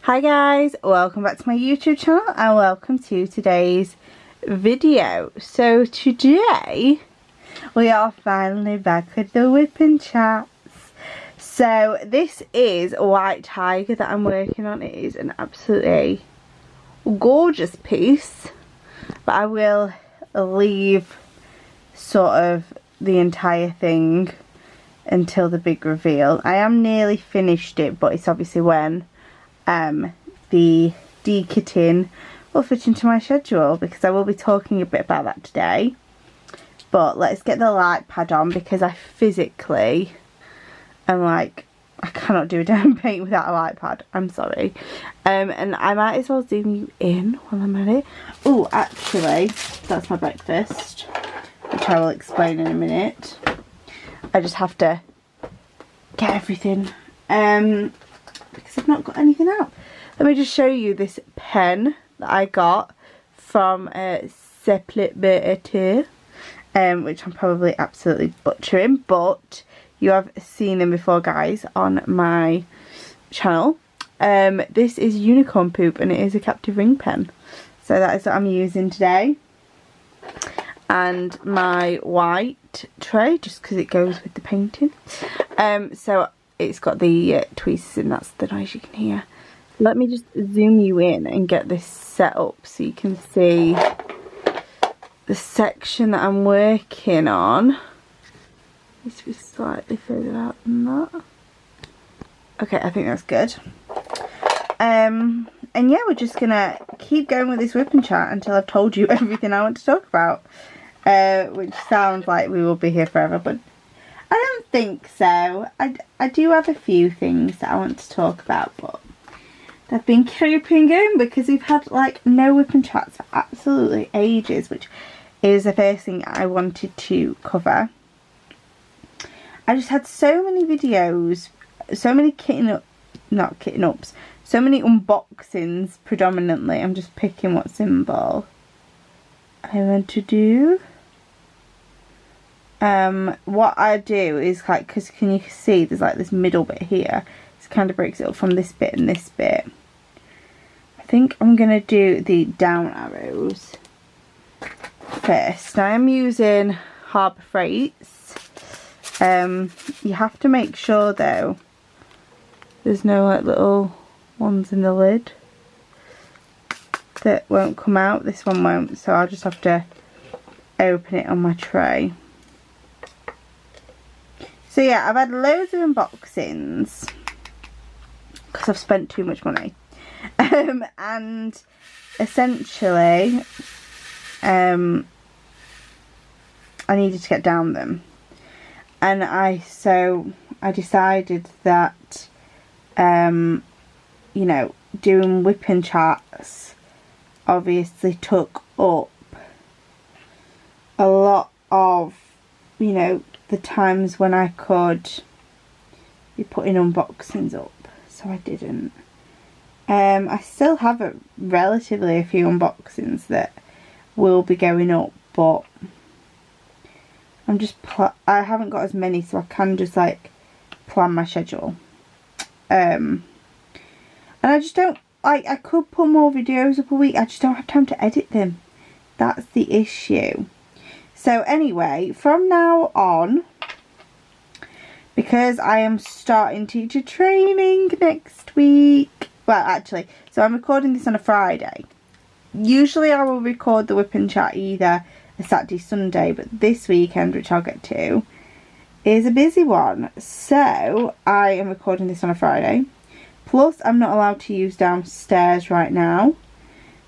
Hi guys, welcome back to my YouTube channel and welcome to today's video. So today we are finally back with the WIP and Chats. So this is a white tiger that I'm working on. It is an absolutely gorgeous piece, but I will leave sort of the entire thing until the big reveal. I am nearly finished it, but it's obviously when the de-kitting will fit into my schedule, because I will be talking a bit about that today. But let's get the light pad on, because I physically am like, I cannot do a damn paint without a light pad. I'm sorry. And I might as well zoom you in while I'm at it. Oh, actually, that's my breakfast, which I will explain in a minute. I just have to get everything because I've not got anything out. Let me just show you this pen that I got from Seplit, which I'm probably absolutely butchering, but you have seen them before, guys, on my channel. This is unicorn poop, and it is a captive ring pen, so that is what I'm using today. And my white tray, just because it goes with the painting. So it's got the tweezers, and that's the noise you can hear. Let me just zoom you in and get this set up so you can see the section that I'm working on. It needs to be slightly further out than that. Okay, I think that's good. And yeah, we're just gonna keep going with this WIP and Chat until I've told you everything I want to talk about. Which sounds like we will be here forever, but I don't think so. I do have a few things that I want to talk about, but they've been keeping going because we've had like no WIP and Chats for absolutely ages, which is the first thing I wanted to cover. I just had so many videos, so many so many unboxings predominantly. I'm just picking what symbol I want to do. What I do is like, because can you see there's like this middle bit here, it kind of breaks it up from this bit and this bit. I think I'm gonna do the down arrows first. Now I'm using Harbour Freights. You have to make sure though there's no like little ones in the lid that won't come out. This one won't, so I'll just have to open it on my tray. So yeah, I've had loads of unboxings because I've spent too much money. And essentially I needed to get down them. And I decided that you know, doing WIP and Chats obviously took up a lot of, you know, the times when I could be putting unboxings up, so I didn't. I still have a few unboxings that will be going up, but I'm just I haven't got as many, so I can just like plan my schedule. And I just don't, like, I could put more videos up a week, I just don't have time to edit them. That's the issue. So anyway, from now on, because I am starting teacher training next week, well actually, so I'm recording this on a Friday. Usually I will record the WIP and Chat either a Saturday, Sunday, but this weekend, which I'll get to, is a busy one. So I am recording this on a Friday. Plus I'm not allowed to use downstairs right now,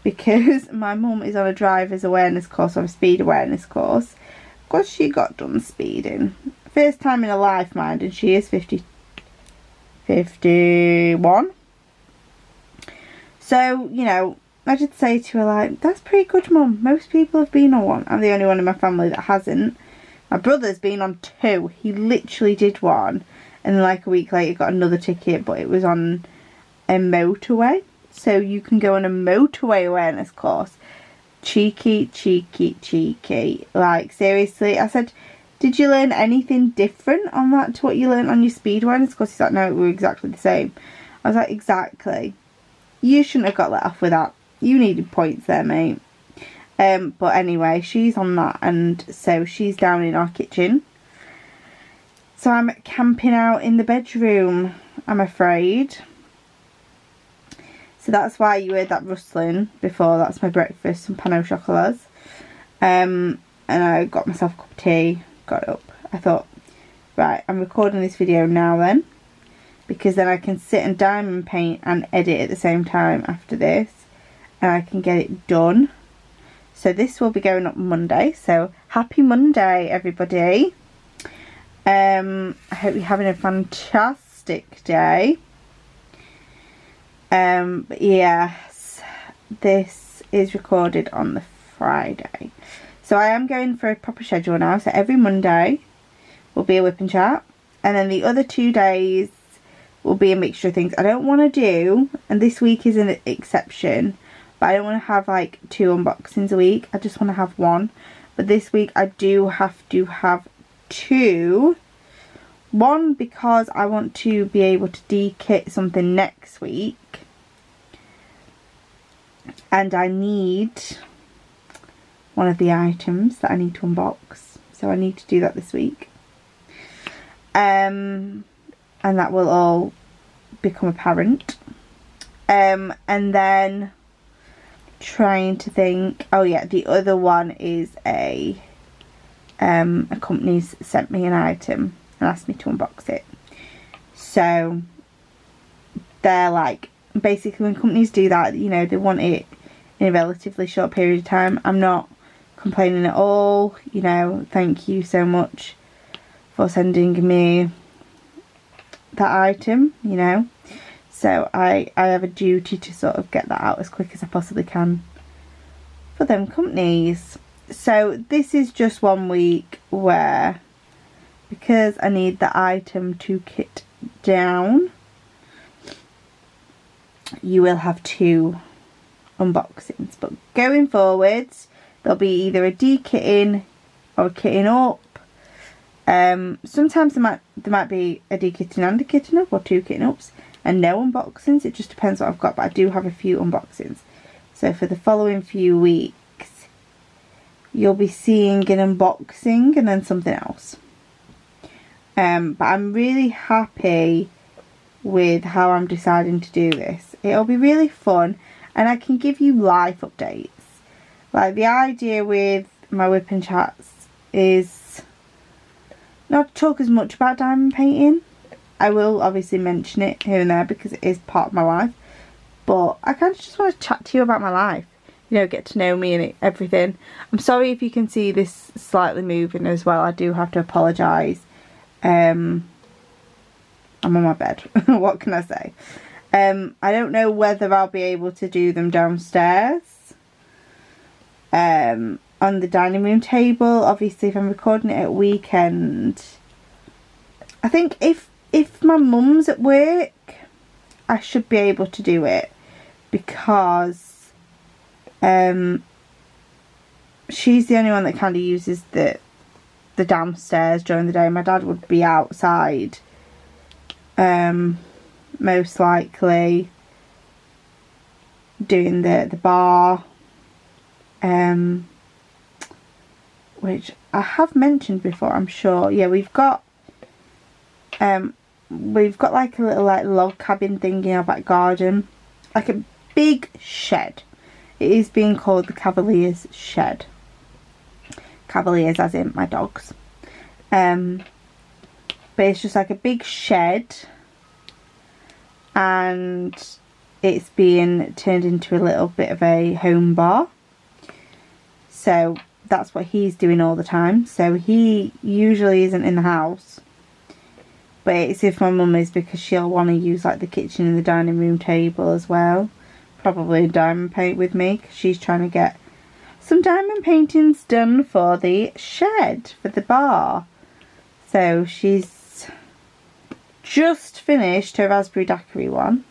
because my mum is on a driver's awareness course, or a speed awareness course, because she got done speeding. First time in her life, mind, and she is 51. So, you know, I did say to her, like, that's pretty good, Mum. Most people have been on one. I'm the only one in my family that hasn't. My brother's been on 2. He literally did one, and then like a week later got another ticket, but it was on a motorway. So you can go on a motorway awareness course. Cheeky, cheeky, cheeky. Like, seriously. I said, did you learn anything different on that to what you learned on your speed awareness course? He's like, no, we were exactly the same. I was like, exactly. You shouldn't have got let off with that. You needed points there, mate. But anyway, she's on that, and so she's down in our kitchen. So I'm camping out in the bedroom, I'm afraid. So that's why you heard that rustling before. That's my breakfast, some pan au chocolats. And I got myself a cup of tea, got up. I thought, right, I'm recording this video now then, because then I can sit and diamond paint and edit at the same time after this, and I can get it done. So this will be going up Monday, so happy Monday everybody. I hope you're having a fantastic day. But yes, this is recorded on the Friday. So I am going for a proper schedule now, so every Monday will be a WIP and Chat, and then the other 2 days will be a mixture of things. I don't want to do, and this week is an exception, but I don't want to have like 2 unboxings a week. I just want to have 1. But this week I do have to have 2. 1 because I want to be able to de-kit something next week. And I need one of the items that I need to unbox. So I need to do that this week. And that will all become apparent. And then trying to think, oh yeah, the other one is a company's sent me an item and asked me to unbox it. So they're like, basically when companies do that, you know, they want it in a relatively short period of time. I'm not complaining at all, you know, thank you so much for sending me that item, you know. So I have a duty to sort of get that out as quick as I possibly can for them companies. So this is just 1 week where, because I need the item to kit down, you will have 2 unboxings. But going forwards, there'll be either a de-kitting or a kitting up. Sometimes there might be a de-kitting and a kitting up, or 2 kitting ups, and no unboxings. It just depends what I've got, but I do have a few unboxings. So for the following few weeks, you'll be seeing an unboxing and then something else. But I'm really happy with how I'm deciding to do this. It'll be really fun, and I can give you life updates. Like, the idea with my WIP and Chats is not to talk as much about diamond painting. I will obviously mention it here and there because it is part of my life, but I kind of just want to chat to you about my life, you know, get to know me and everything. I'm sorry if you can see this slightly moving as well. I do have to apologise. I'm on my bed. What can I say? I don't know whether I'll be able to do them downstairs on the dining room table. Obviously, if I'm recording it at weekend, I think if my mum's at work, I should be able to do it, because she's the only one that kind of uses the downstairs during the day. My dad would be outside, most likely doing the bar, which I have mentioned before, I'm sure. Yeah, we've got like a little like log cabin thing in our back garden, like a big shed. It is being called the Cavaliers shed. Cavaliers as in my dogs. But it's just like a big shed, and it's being turned into a little bit of a home bar. So that's what he's doing all the time. So he usually isn't in the house, but it's if my mum is, because she'll want to use like the kitchen and the dining room table as well. Probably diamond paint with me, because she's trying to get some diamond paintings done for the shed, for the bar. So she's just finished her raspberry daiquiri one.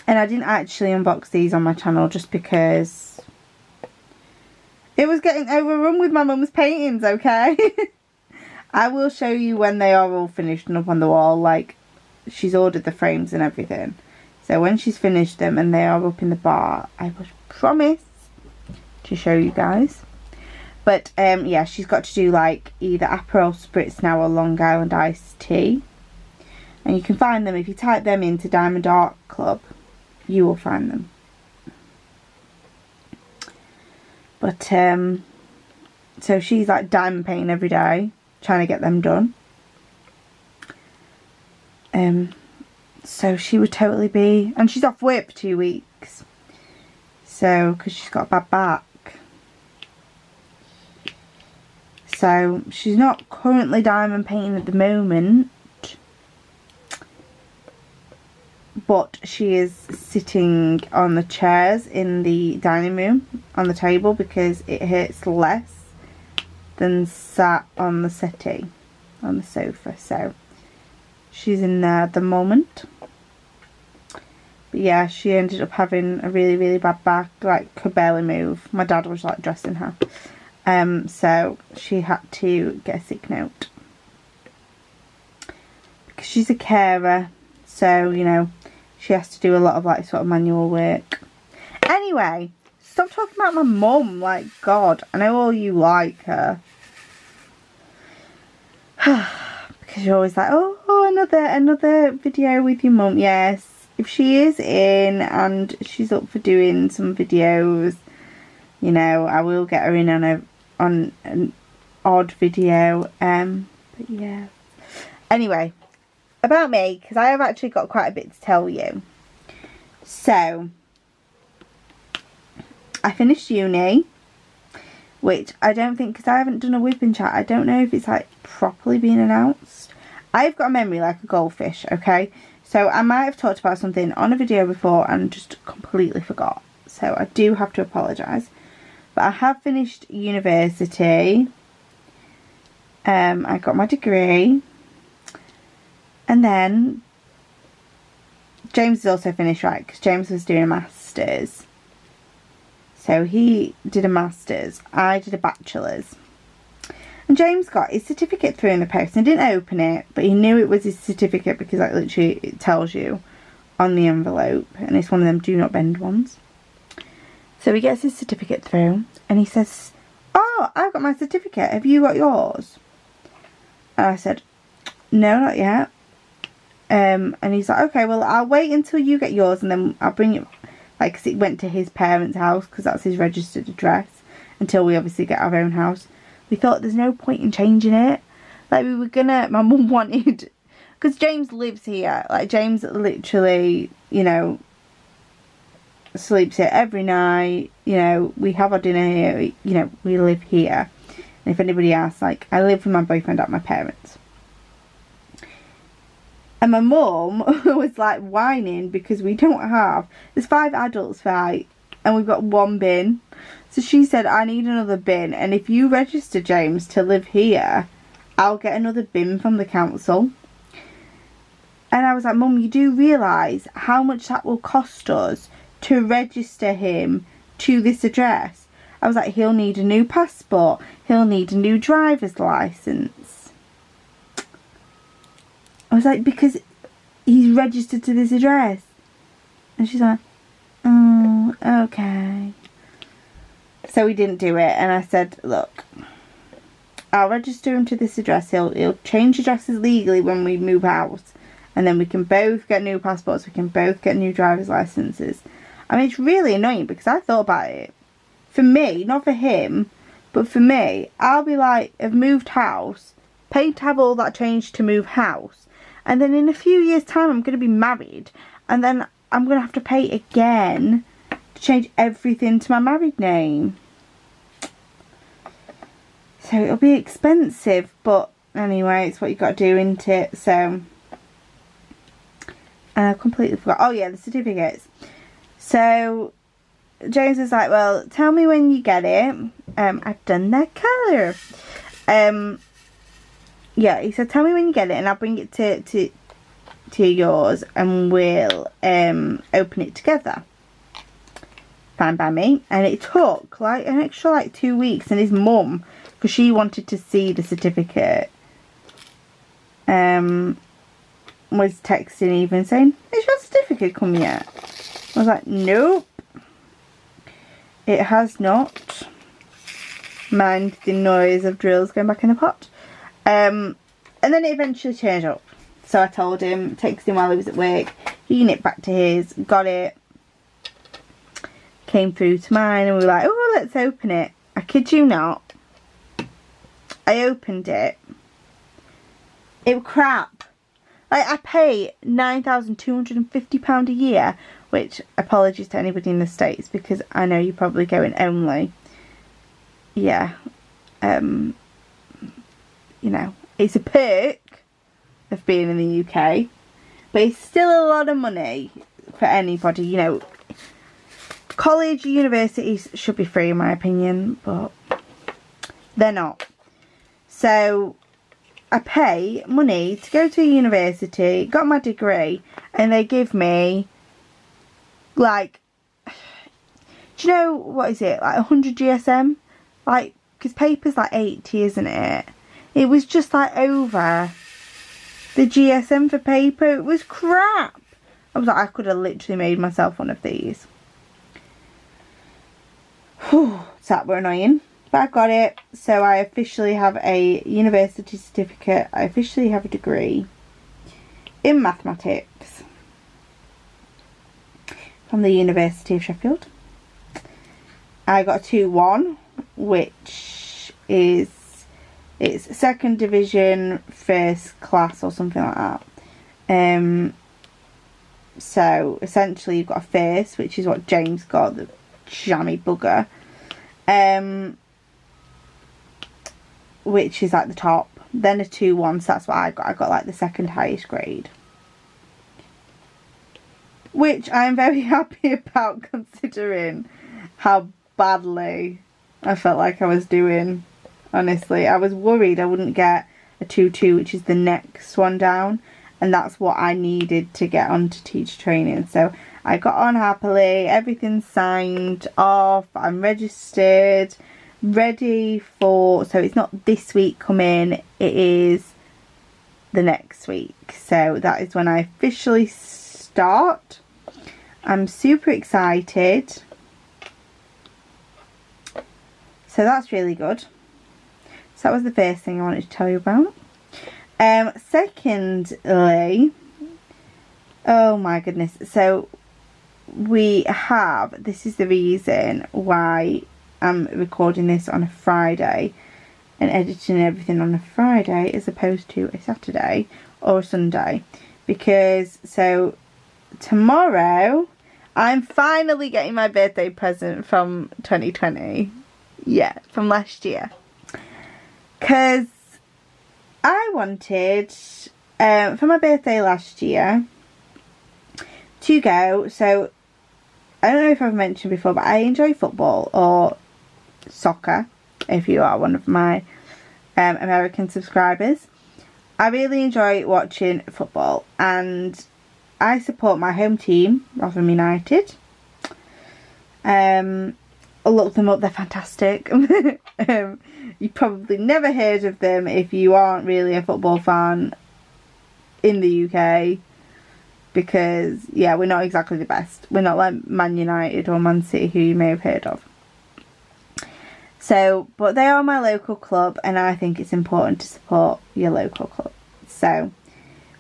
And I didn't actually unbox these on my channel just because it was getting overrun with my mum's paintings, okay? I will show you when they are all finished and up on the wall. Like, she's ordered the frames and everything. So when she's finished them and they are up in the bar, I will promise to show you guys. But yeah, she's got to do like either Aperol Spritz now or Long Island iced tea. And you can find them if you type them into Diamond Art Club. You will find them. But so she's like diamond painting every day, trying to get them done. So she would totally be, and she's off WIP 2 weeks. So, because she's got a bad back. So she's not currently diamond painting at the moment, but she is sitting on the chairs in the dining room on the table because it hurts less than sat on the settee on the sofa. So she's in there at the moment. But yeah, she ended up having a really, really bad back, like could barely move. My dad was like dressing her. So she had to get a sick note. Because she's a carer, so, you know, she has to do a lot of like sort of manual work. Anyway, stop talking about my mum, like, God, I know all you like her. Because you're always like, oh, another video with your mum. Yes, if she is in and she's up for doing some videos, you know, I will get her in on an odd video. But yeah. Anyway, about me, because I have actually got quite a bit to tell you. So, I finished uni, which I don't think, because I haven't done a WIP and Chat, I don't know if it's like properly been announced. I've got a memory like a goldfish, okay? So I might have talked about something on a video before and just completely forgot. So I do have to apologise. But I have finished university. I got my degree. And then James is also finished, right? Because James was doing a master's. So he did a master's. I did a bachelor's. And James got his certificate through in the post and didn't open it, but he knew it was his certificate because like literally it tells you on the envelope, and it's one of them do not bend ones. So he gets his certificate through and he says, "Oh, I've got my certificate. Have you got yours?" And I said, "No, not yet." And he's like, "Okay, well, I'll wait until you get yours and then I'll bring it," like, because it went to his parents' house because that's his registered address, until we obviously get our own house. We thought there's no point in changing it. Like, we were gonna, my mum wanted, because James lives here. Like, James literally, you know, sleeps here every night. You know, we have our dinner here. You know, we live here. And if anybody asks, like, I live with my boyfriend at my parents'. And my mum was like whining because we don't have, there's 5 adults, right? And we've got 1 bin. So she said, "I need another bin. And if you register James to live here, I'll get another bin from the council." And I was like, "Mum, you do realise how much that will cost us to register him to this address?" I was like, "He'll need a new passport. He'll need a new driver's licence." I was like, "Because he's registered to this address." And she's like, "Oh, okay." So we didn't do it, and I said, "Look, I'll register him to this address. He'll change addresses legally when we move house, and then we can both get new passports. We can both get new driver's licenses." I mean, it's really annoying because I thought about it. For me, not for him, but for me, I'll be like, I've moved house, paid to have all that changed to move house, and then in a few years' time, I'm going to be married, and then I'm going to have to pay again to change everything to my married name. So it'll be expensive, but anyway, it's what you got to do, isn't it? So, and I completely forgot. Oh yeah, the certificates. So James was like, "Well, tell me when you get it." I've done that colour. Yeah, he said, "Tell me when you get it, and I'll bring it to yours, and we'll open it together." Fine by me. And it took like an extra like 2 weeks, and his mum, because she wanted to see the certificate, was texting even saying, "Is your certificate come yet?" I was like, "Nope, it has not." Mind the noise of drills going back in the pot. And then it eventually changed up. So I told him, texted him while he was at work, he nipped back to his, got it, came through to mine, and we were like, "Oh, let's open it." I kid you not, I opened it. It was crap. Like, I pay £9,250 a year, which, apologies to anybody in the States, because I know you're probably going, "Only." Yeah. You know, it's a perk of being in the UK, but it's still a lot of money for anybody. You know, college, universities should be free in my opinion, but they're not. So I pay money to go to a university, got my degree, and they give me, like, do you know, what is it, like 100 GSM? Like, because paper's like 80, isn't it? It was just like over the GSM for paper. It was crap. I was like, I could have literally made myself one of these. Whew, so that were annoying. But I got it. So I officially have a university certificate. I officially have a degree in mathematics from the University of Sheffield. I got a 2-1, which is, it's 2nd division, 1st class or something like that. So essentially you've got a 1st, which is what James got, the jammy bugger, which is like the top, then a 2-1, so that's what I got like the 2nd highest grade, which I'm very happy about considering how badly I felt like I was doing. Honestly, I was worried I wouldn't get a 2-2, which is the next one down, and that's what I needed to get onto teacher training. So I got on happily, everything's signed off, I'm registered, ready for, so it's not this week coming, it is the next week. So that is when I officially start. I'm super excited. So that's really good. So that was the first thing I wanted to tell you about. Secondly, oh my goodness, so we have, this is the reason why I'm recording this on a Friday and editing everything on a Friday as opposed to a Saturday or a Sunday, because so tomorrow I'm finally getting my birthday present from 2020. Yeah, from last year, because I wanted for my birthday last year to go, so I don't know if I've mentioned before, but I enjoy football or soccer, if you are one of my American subscribers. I really enjoy watching football, and I support my home team, Rotherham United. I looked them up, they're fantastic. You probably never heard of them if you aren't really a football fan in the UK, because yeah, we're not exactly the best. We're not like Man United or Man City, who you may have heard of. So, but they are my local club, and I think it's important to support your local club. So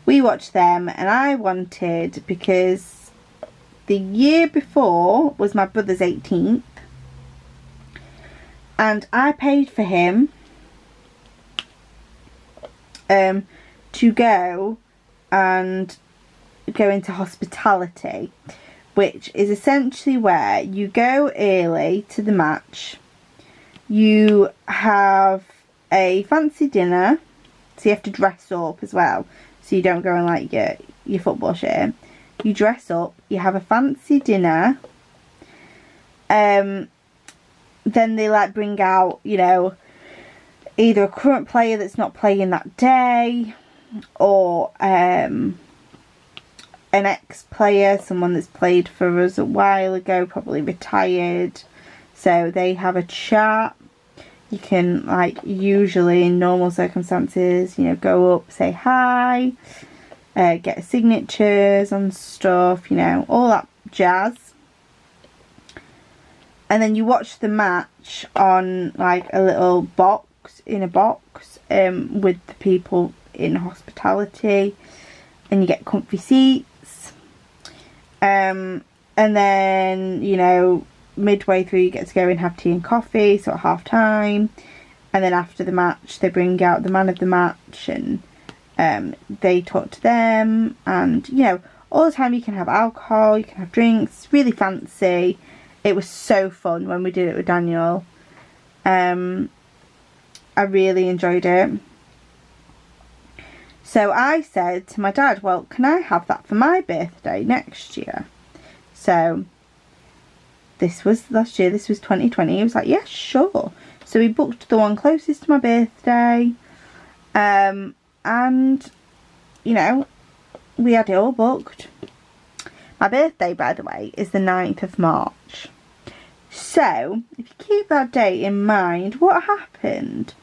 we watched them, and I wanted, because the year before was my brother's 18th, and I paid for him to go and go into hospitality, which is essentially where you go early to the match, you have a fancy dinner, so you have to dress up as well, so you don't go in like your football shirt. You dress up, you have a fancy dinner, then they like bring out, you know, either a current player that's not playing that day, or an ex-player, someone that's played for us a while ago, probably retired. So they have a chat. You can, like, usually in normal circumstances, you know, go up, say hi, get signatures on stuff, you know, all that jazz. And then you watch the match on, like, a little box, in a box, with the people in hospitality, and you get comfy seats. And then, you know, midway through you get to go and have tea and coffee, so at half time. And then after the match they bring out the man of the match, and they talk to them, and, you know, all the time you can have alcohol, you can have drinks, really fancy. It was so fun when we did it with Daniel. I really enjoyed it. So I said to my dad, well, can I have that for my birthday next year? So this was last year, this was 2020. He was like, yeah, sure. So we booked the one closest to my birthday. And, you know, we had it all booked. My birthday, by the way, is the 9th of March. So, if you keep that date in mind, what happened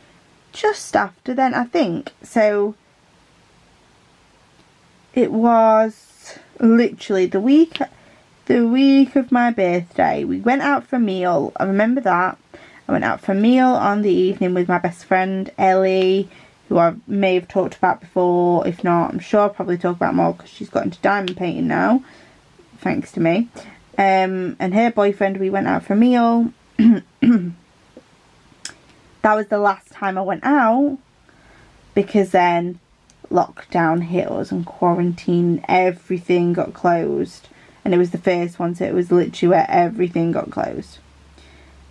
just after then, I think. So, it was literally the week of my birthday. We went out for a meal. I remember that. I went out for a meal on the evening with my best friend, Ellie, who I may have talked about before. If not, I'm sure I'll probably talk about more because she's got into diamond painting now, thanks to me. And her boyfriend, we went out for a meal. That was the last time I went out, because then lockdown hit us and quarantine, everything got closed. And it was the first one, so it was literally where everything got closed.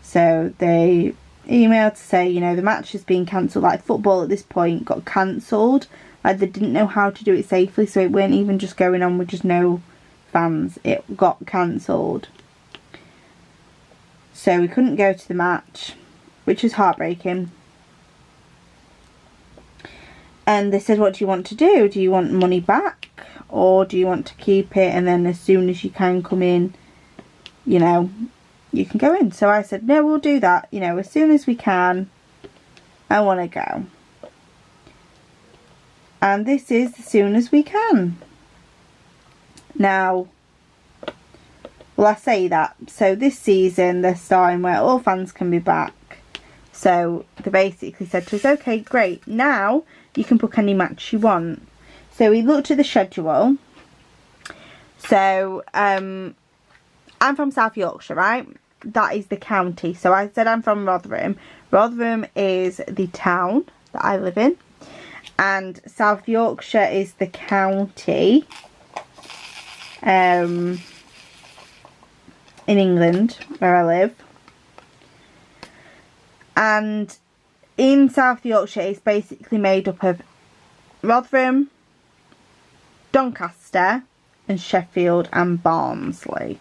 So they emailed to say, you know, the match has been cancelled. Like, football at this point got cancelled. Like, they didn't know how to do it safely, so it weren't even just going on with just no fans. It got cancelled. So we couldn't go to the match, which was heartbreaking. And they said, what do you want to do? Do you want money back? Or do you want to keep it, and then as soon as you can come in, you know, you can go in? So I said, no, we'll do that. You know, as soon as we can, I want to go. And this is as soon as we can. Now, well, I say that. So this season, they're starting where all fans can be back. So they basically said to us, okay, great. Now you can book any match you want. So we looked at the schedule. So I'm from South Yorkshire, right? That is the county. So I said I'm from Rotherham. Rotherham is the town that I live in. And South Yorkshire is the county in England, where I live. And in South Yorkshire, it's basically made up of Rotherham, Doncaster, and Sheffield and Barnsley.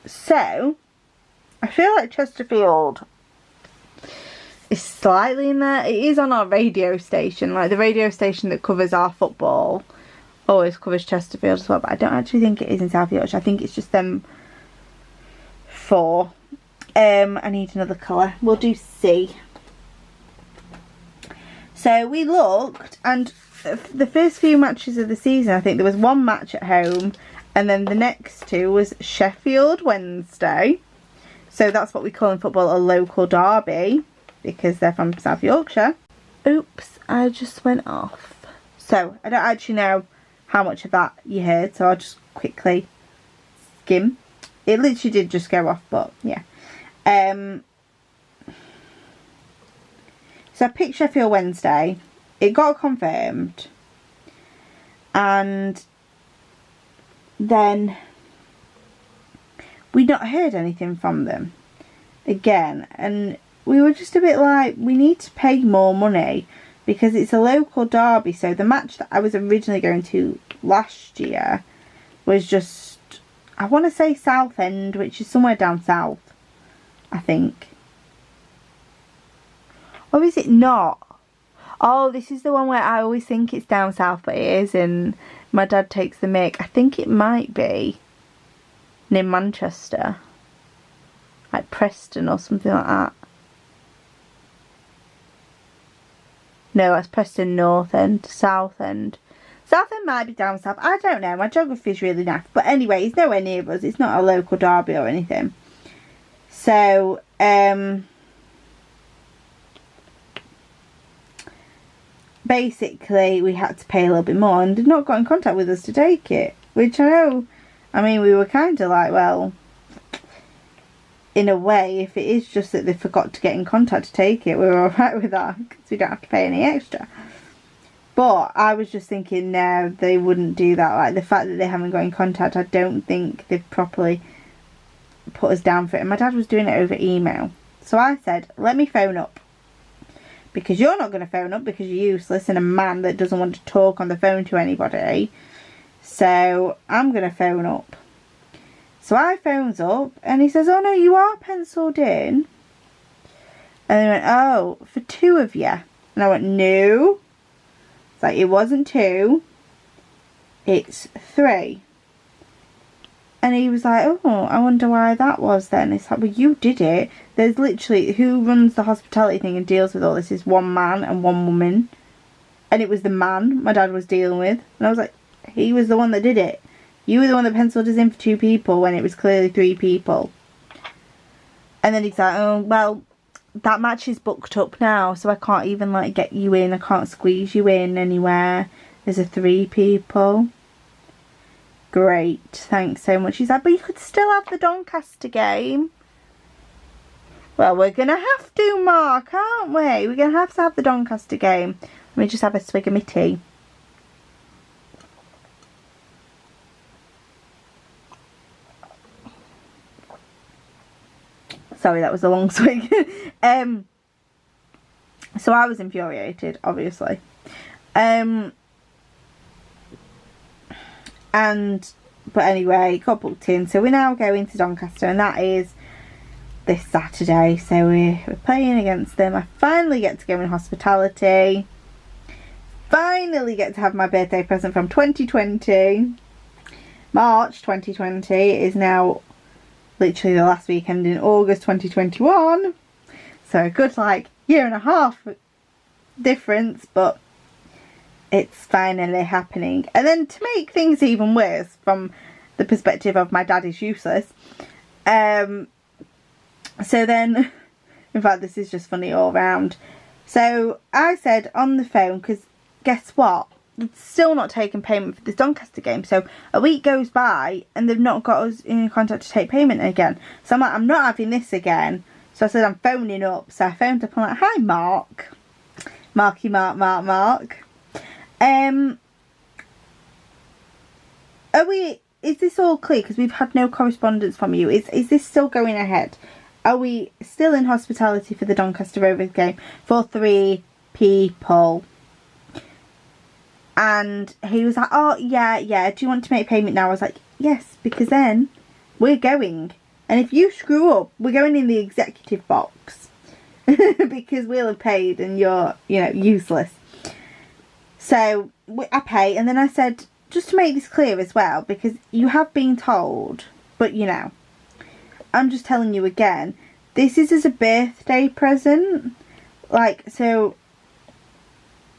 So I feel like Chesterfield is slightly in there. It is on our radio station, like the radio station that covers our football always covers Chesterfield as well, but I don't actually think it is in South Yorkshire. I think it's just them four. I need another colour. We'll do C. So we looked, and the first few matches of the season, I think there was one match at home, and then the next two was Sheffield Wednesday. So that's what we call in football a local derby, because they're from South Yorkshire. Oops, I just went off. So I don't actually know how much of that you heard, so I'll just quickly skim. It literally did just go off, but yeah. So I picked Sheffield Wednesday. It got confirmed. And then we'd not heard anything from them again. And we were just a bit like, we need to pay more money because it's a local derby. So the match that I was originally going to last year was just, I want to say Southend, which is somewhere down south, I think. Or is it not? Oh, this is the one where I always think it's down south, but it is, and my dad takes the mick. I think it might be near Manchester. Like Preston or something like that. No, that's Preston North End, South End. South End might be down south. I don't know. My geography's really naff. But anyway, it's nowhere near us. It's not a local derby or anything. So, basically, we had to pay a little bit more and did not got in contact with us to take it. Which I know, I mean, we were kind of like, well, in a way, if it is just that they forgot to get in contact to take it, we're alright with that because we don't have to pay any extra. But I was just thinking, no, they wouldn't do that. Like, the fact that they haven't got in contact, I don't think they've properly put us down for it. And my dad was doing it over email. So I said, let me phone up. Because you're not going to phone up because you're useless and a man that doesn't want to talk on the phone to anybody. So I'm going to phone up. So I phones up and he says, oh no, you are penciled in. And they went, oh, for 2 of you. And I went, no. It's like, it wasn't 2. It's 3. And he was like, oh, I wonder why that was then. It's like, well, you did it. There's literally, who runs the hospitality thing and deals with all this is one man and one woman. And it was the man my dad was dealing with. And I was like, he was the one that did it. You were the one that penciled us in for 2 people when it was clearly 3 people. And then he's like, oh, well, that match is booked up now. So I can't even, like, get you in. I can't squeeze you in anywhere. There's a 3 people. Great, thanks so much. He's like, but you could still have the Doncaster game. Well, we're going to have to, Mark, aren't we? We're going to have the Doncaster game. Let me just have a swig of my tea. Sorry, that was a long swig. So I was infuriated, obviously. But anyway, got booked in. So we're now going to Doncaster, and that is this Saturday. So we're playing against them. I finally get to go in hospitality. Finally get to have my birthday present from 2020. March 2020 is now literally the last weekend in August 2021. So a good, like, 1.5 year difference, but it's finally happening. And then to make things even worse from the perspective of my dad is useless, so then, in fact, this is just funny all round. So I said on the phone, because guess what? They've still not taken payment for this Doncaster game. So a week goes by and they've not got us in contact to take payment again. So I'm like, I'm not having this again. So I said, I'm phoning up. So I phoned up and I'm like, hi Mark. Marky Mark. Is this all clear? Because we've had no correspondence from you. Is this still going ahead? Are we still in hospitality for the Doncaster Rovers game for 3 people? And he was like, oh, yeah, do you want to make payment now? I was like, yes, because then we're going. And if you screw up, we're going in the executive box. Because we'll have paid and you're, useless. So I pay, and then I said, just to make this clear as well, because you have been told, but I'm just telling you again, this is as a birthday present. Like, so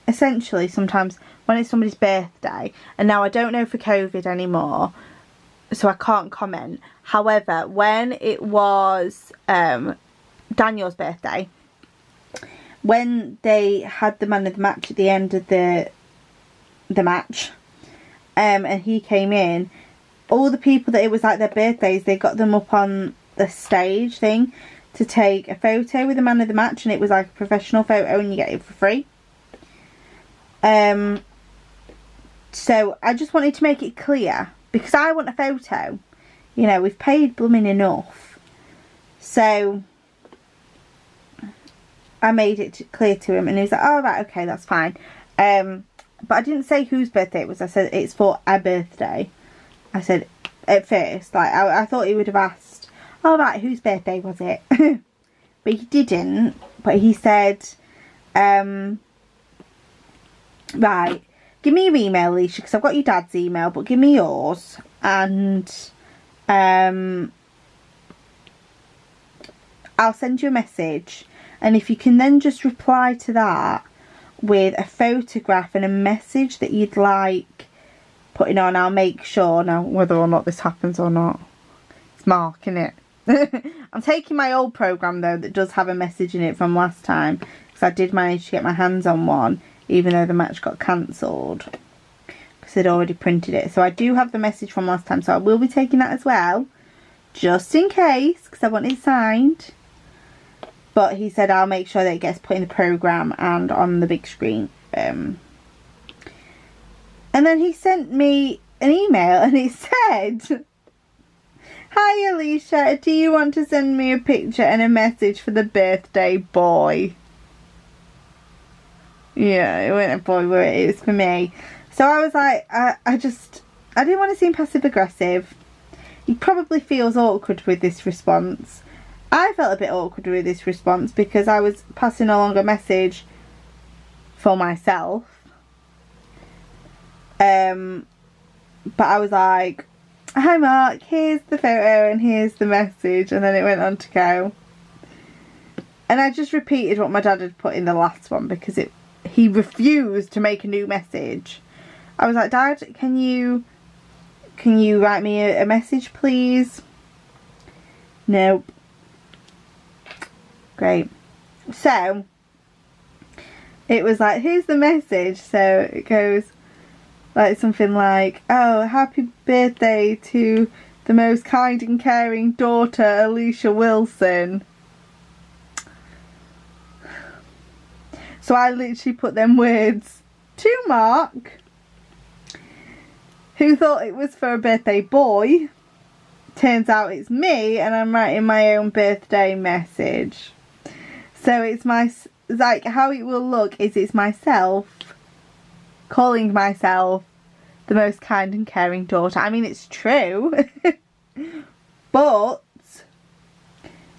essentially sometimes when it's somebody's birthday, and now I don't know for COVID anymore, so I can't comment. However, when it was Daniel's birthday, when they had the man of the match at the end of the match, and he came in, all the people that it was like their birthdays, they got them up on the stage thing to take a photo with the man of the match, and it was like a professional photo and you get it for free. So I just wanted to make it clear, because I want a photo. We've paid blooming enough. So I made it clear to him, and he was like, oh right, okay, that's fine. But I didn't say whose birthday it was. I said it's for a birthday. I said at first, like, I thought he would have asked, oh right, whose birthday was it? But he didn't. But he said, right, give me your email, Alicia, because I've got your dad's email, but give me yours. And I'll send you a message, and if you can then just reply to that with a photograph and a message that you'd like putting on, I'll make sure. Now, whether or not this happens or not, it's Mark, innit? I'm taking my old programme though that does have a message in it from last time, because I did manage to get my hands on one even though the match got cancelled because they'd already printed it. So I do have the message from last time, so I will be taking that as well, just in case, because I want it signed. But he said I'll make sure that it gets put in the programme and on the big screen. And then he sent me an email and it said, "Hi Alicia, do you want to send me a picture and a message for the birthday boy?" Yeah, it wasn't a boy, it was for me. So I was like, I didn't want to seem passive aggressive. He probably feels awkward with this response. I felt a bit awkward with this response because I was passing along a message for myself. But I was like, "Hi Mark, here's the photo and here's the message," and then it went on to go. And I just repeated what my dad had put in the last one because he refused to make a new message. I was like, "Dad, can you write me a message please?" Nope. Great. So it was like, "Here's the message." So it goes like something like, "Oh, happy birthday to the most kind and caring daughter, Alicia Wilson." So I literally put them words to Mark, who thought it was for a birthday boy. Turns out it's me, and I'm writing my own birthday message. So it's like how it will look is it's myself calling myself the most kind and caring daughter. I mean, it's true. But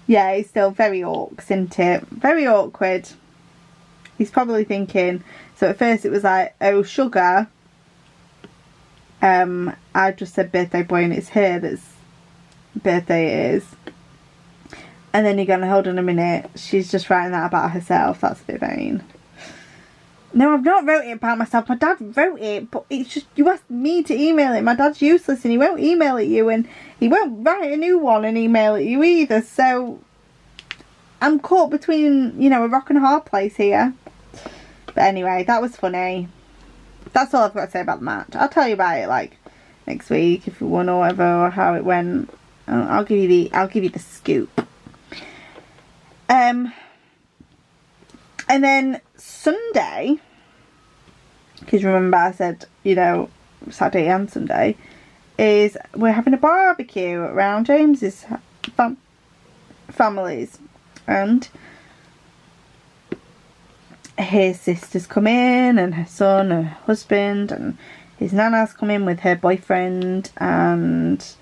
yeah, it's still very awkward, isn't it? Very awkward. He's probably thinking, so at first it was like, "Oh sugar, I just said birthday boy and it's her that's birthday it is." And then you're going, "Hold on a minute, she's just writing that about herself. That's a bit vain." No, I've not wrote it about myself. My dad wrote it, but it's just, you asked me to email it. My dad's useless and he won't email it you, and he won't write a new one and email it you either. So I'm caught between, you know, a rock and a hard place here. But anyway, that was funny. That's all I've got to say about the match. I'll tell you about it like next week if you won or whatever, or how it went. I'll give you the scoop. And then Sunday, because remember I said, you know, Saturday and Sunday, is we're having a barbecue around James's family's, and his sister's come in, and her son, her husband, and his nana's come in with her boyfriend, and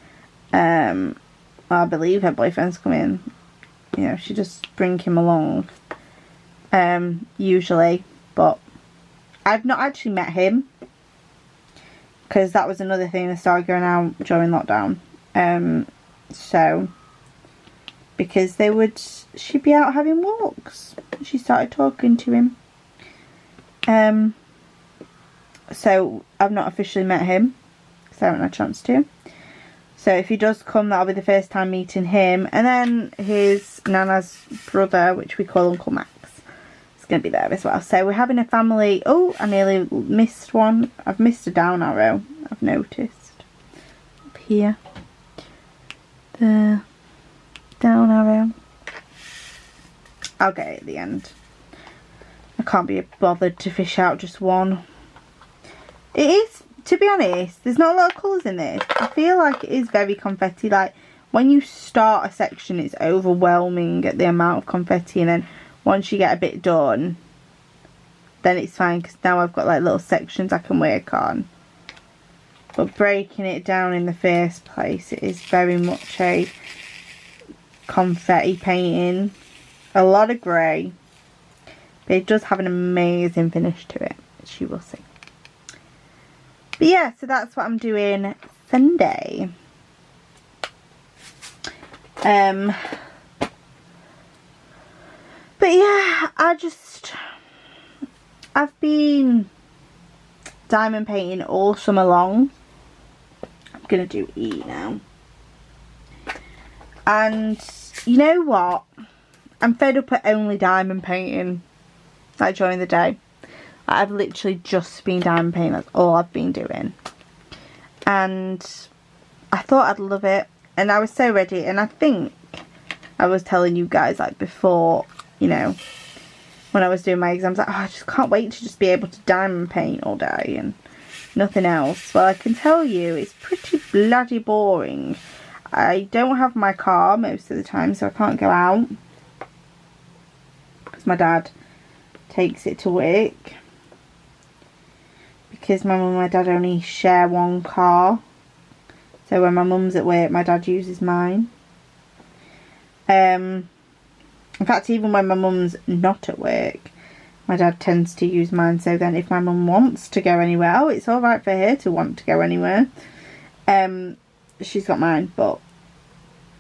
I believe her boyfriend's come in. You know, she just bring him along usually, but I've not actually met him because that was another thing that started going out during lockdown. So because she'd be out having walks, she started talking to him. So I've not officially met him because I haven't had a chance to. So if he does come, that'll be the first time meeting him. And then his nana's brother, which we call Uncle Max, is going to be there as well. So we're having a family. Oh, I nearly missed one. I've missed a down arrow, I've noticed. Up here. The down arrow. I'll get it at the end. I can't be bothered to fish out just one. It is, to be honest, there's not a lot of colours in this. I feel like it is very confetti. Like, when you start a section, it's overwhelming at the amount of confetti. And then once you get a bit done, then it's fine. Because now I've got, like, little sections I can work on. But breaking it down in the first place, it is very much a confetti painting. A lot of grey. But it does have an amazing finish to it, which you will see. But yeah, so that's what I'm doing Sunday. I've been diamond painting all summer long. I'm gonna do E now. And you know what? I'm fed up at only diamond painting, like during the day. I've literally just been diamond painting, that's all I've been doing. And I thought I'd love it, and I was so ready, and I think I was telling you guys, like, before, you know, when I was doing my exams, like, oh, I just can't wait to just be able to diamond paint all day and nothing else. Well, I can tell you, it's pretty bloody boring. I don't have my car most of the time, so I can't go out, because my dad takes it to work, because my mum and my dad only share one car. So when my mum's at work, my dad uses mine. In fact, even when my mum's not at work, my dad tends to use mine. So then if my mum wants to go anywhere, oh, it's alright for her to want to go anywhere. She's got mine, but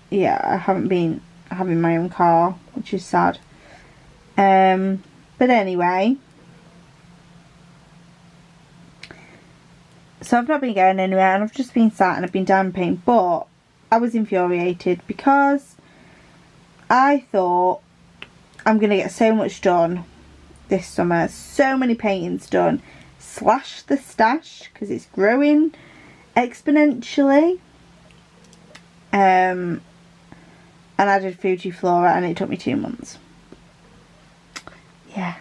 yeah, I haven't been having my own car, which is sad. But anyway, so I've not been going anywhere, and I've just been sat and I've been diamond painting, but I was infuriated because I thought I'm going to get so much done this summer, so many paintings done, slash the stash because it's growing exponentially. And I did Fuji Flora and it took me 2 months. Yeah.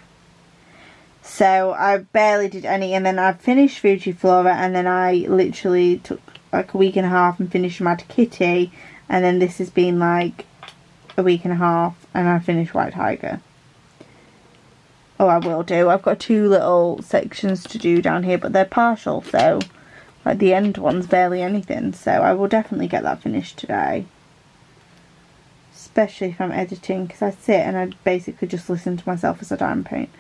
So I barely did any, and then I finished Fuji Flora, and then I literally took like a week and a half and finished Mad Kitty, and then this has been like a week and a half and I finished White Tiger. Oh, I will do. I've got 2 little sections to do down here, but they're partial, so like the end one's barely anything, so I will definitely get that finished today. Especially if I'm editing, because I sit and I basically just listen to myself as I diamond paint,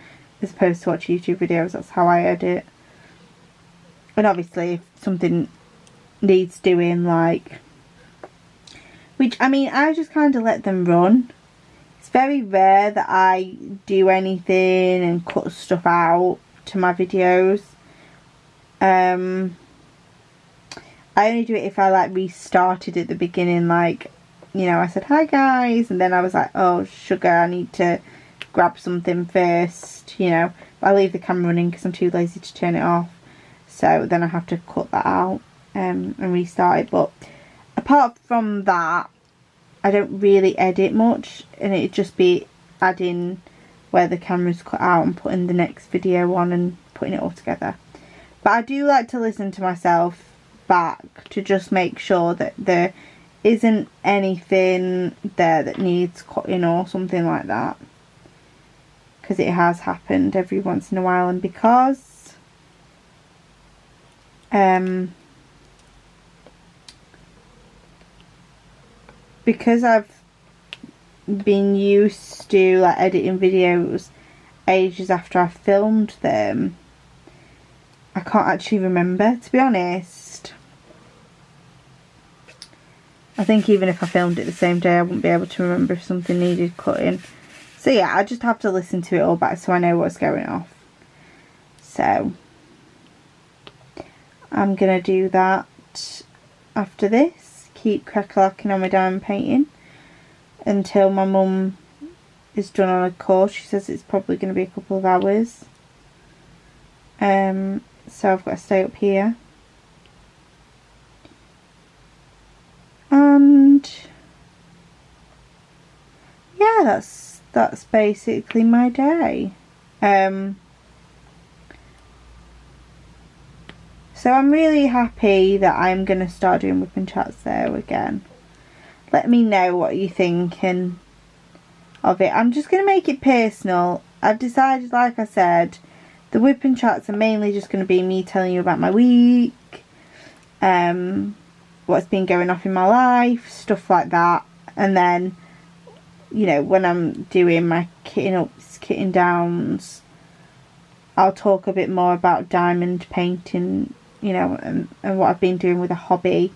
as opposed to watch YouTube videos. That's how I edit. And obviously if something needs doing, like, which, I mean, I just kind of let them run. It's very rare that I do anything and cut stuff out to my videos. I only do it if I like restarted at the beginning, like, you know, I said hi guys, and then I was like, oh sugar, I need to grab something first, you know. I leave the camera running because I'm too lazy to turn it off, so then I have to cut that out and restart it. But apart from that, I don't really edit much, and it'd just be adding where the camera's cut out and putting the next video on and putting it all together. But I do like to listen to myself back to just make sure that there isn't anything there that needs cutting or something like that, because it has happened every once in a while. And because I've been used to like editing videos ages after I filmed them, I can't actually remember, to be honest. I think even if I filmed it the same day, I wouldn't be able to remember if something needed cutting. So yeah, I just have to listen to it all back so I know what's going off. So I'm going to do that after this. Keep crack-a-lacking on my diamond painting until my mum is done on a course. She says it's probably going to be a couple of hours. So I've got to stay up here. And yeah, that's basically my day. So I'm really happy that I'm going to start doing WIP and Chats there again. Let me know what you're thinking of it. I'm just going to make it personal. I've decided, like I said, the WIP and Chats are mainly just going to be me telling you about my week, what's been going off in my life, stuff like that. And then, you know, when I'm doing my kitting ups, kitting downs, I'll talk a bit more about diamond painting, you know, and what I've been doing with a hobby,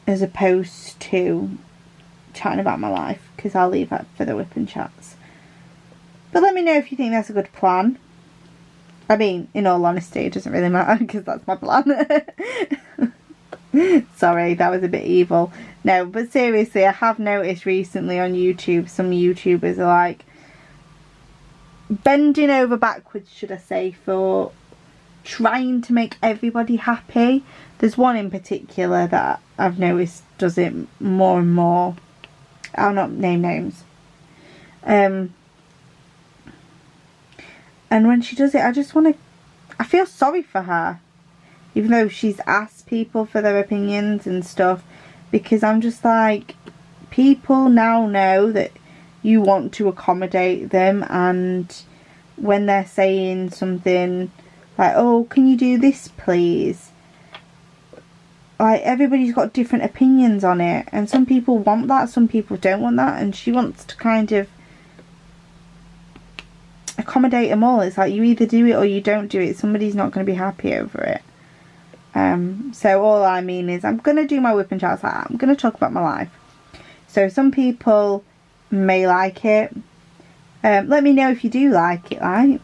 as opposed to chatting about my life, because I'll leave that for the WIP and Chats. But let me know if you think that's a good plan. I mean, in all honesty, it doesn't really matter, because that's my plan. Sorry, that was a bit evil. No, but seriously, I have noticed recently on YouTube, some YouTubers are like bending over backwards, should I say, for trying to make everybody happy. There's one in particular that I've noticed does it more and more. I'll not name names. And when she does it, I just want to... I feel sorry for her. Even though she's asked people for their opinions and stuff. Because I'm just like... People now know that you want to accommodate them. And when they're saying something like, oh, can you do this please? Like, everybody's got different opinions on it. And some people want that, some people don't want that. And she wants to kind of accommodate them all. It's like, you either do it or you don't do it. Somebody's not going to be happy over it. So all I mean is, I'm going to do my WIP and Chats like that. I'm going to talk about my life. So some people may like it. Let me know if you do like it, right?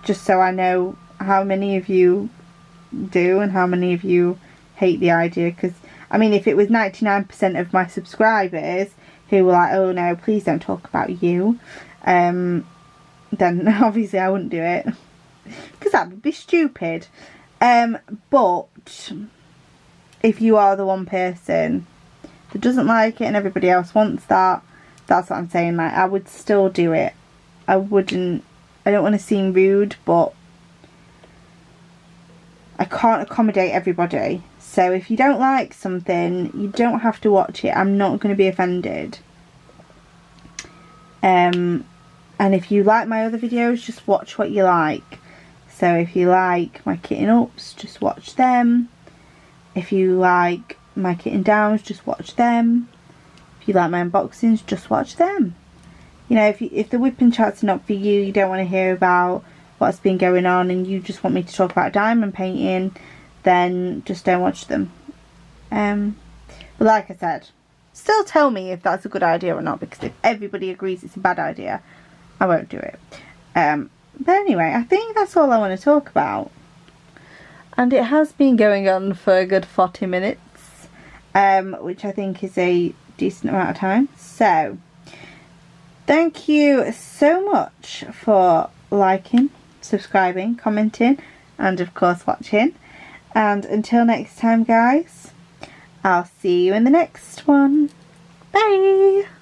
Just so I know how many of you do and how many of you hate the idea. Because, I mean, if it was 99% of my subscribers who were like, oh no, please don't talk about you, then obviously I wouldn't do it, because that would be stupid. But if you are the one person that doesn't like it and everybody else wants that, that's what I'm saying. Like, I would still do it. I don't want to seem rude, but I can't accommodate everybody. So if you don't like something, you don't have to watch it. I'm not going to be offended. And if you like my other videos, just watch what you like. So if you like my kitten ups, just watch them. If you like my kitten downs, just watch them. If you like my unboxings, just watch them. You know, if the WIP and Chats are not for you, you don't want to hear about what's been going on, and you just want me to talk about diamond painting, then just don't watch them. But like I said, still tell me if that's a good idea or not, because if everybody agrees it's a bad idea, I won't do it. But anyway, I think that's all I want to talk about. And it has been going on for a good 40 minutes, which I think is a decent amount of time. So, thank you so much for liking, subscribing, commenting, and of course watching. And until next time, guys, I'll see you in the next one. Bye!